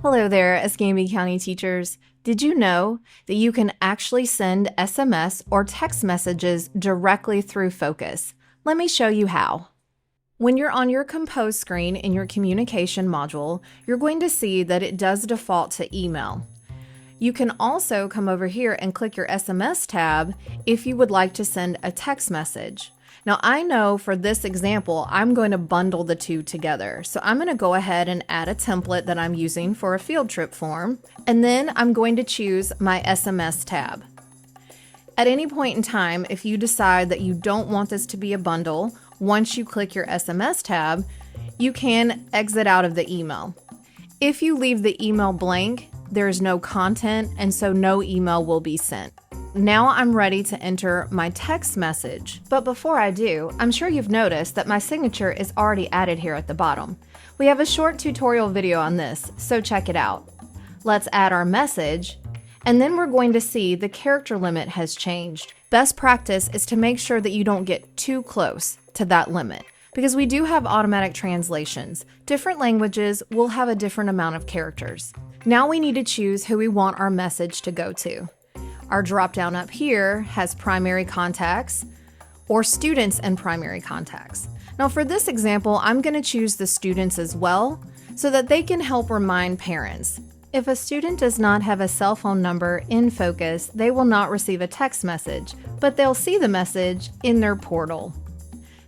Hello there, Escambia County teachers. Did you know that you can actually send SMS or text messages directly through Focus? Let me show you how. When you're on your Compose screen in your communication module, you're going to see that it does default to email. You can also come over here and click your SMS tab if you would like to send a text message. Now I know for this example, I'm going to bundle the two together. So I'm going to go ahead and add a template that I'm using for a field trip form, and then I'm going to choose my SMS tab. At any point in time, if you decide that you don't want this to be a bundle, once you click your SMS tab, you can exit out of the email. If you leave the email blank, there is no content, and so no email will be sent. Now I'm ready to enter my text message. But before I do, I'm sure you've noticed that my signature is already added here at the bottom. We have a short tutorial video on this, so check it out. Let's add our message, and then we're going to see the character limit has changed. Best practice is to make sure that you don't get too close to that limit, because we do have automatic translations. Different languages will have a different amount of characters. Now we need to choose who we want our message to go to. Our drop-down up here has primary contacts or students and primary contacts. Now for this example, I'm going to choose the students as well so that they can help remind parents. If a student does not have a cell phone number in Focus, they will not receive a text message, but they'll see the message in their portal.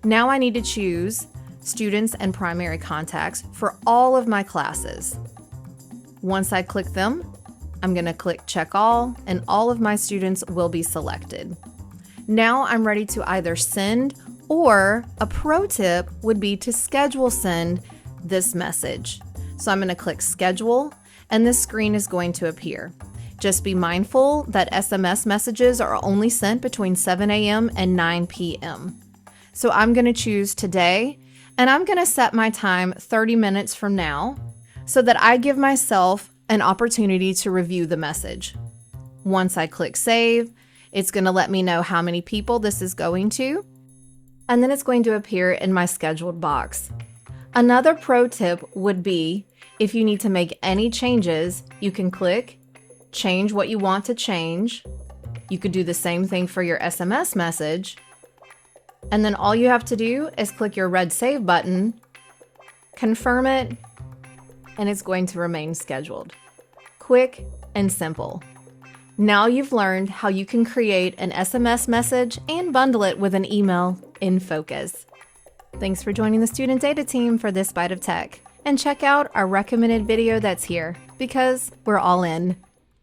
Now I need to choose students and primary contacts for all of my classes. Once I click them, I'm going to click check all, and all of my students will be selected. Now I'm ready to either send, or a pro tip would be to schedule send this message. So I'm going to click schedule, and this screen is going to appear. Just be mindful that SMS messages are only sent between 7 a.m. and 9 p.m. So I'm going to choose today, and I'm going to set my time 30 minutes from now so that I give myself an opportunity to review the message. Once I click save, it's going to let me know how many people this is going to, and then it's going to appear in my scheduled box. Another pro tip would be, if you need to make any changes, you can click change what you want to change. You could do the same thing for your SMS message, and then all you have to do is click your red save button, confirm it, and it's going to remain scheduled. Quick and simple. Now you've learned how you can create an SMS message and bundle it with an email in Focus. Thanks for joining the Student Data Team for this Byte of Tech, and check out our recommended video that's here, because we're all in.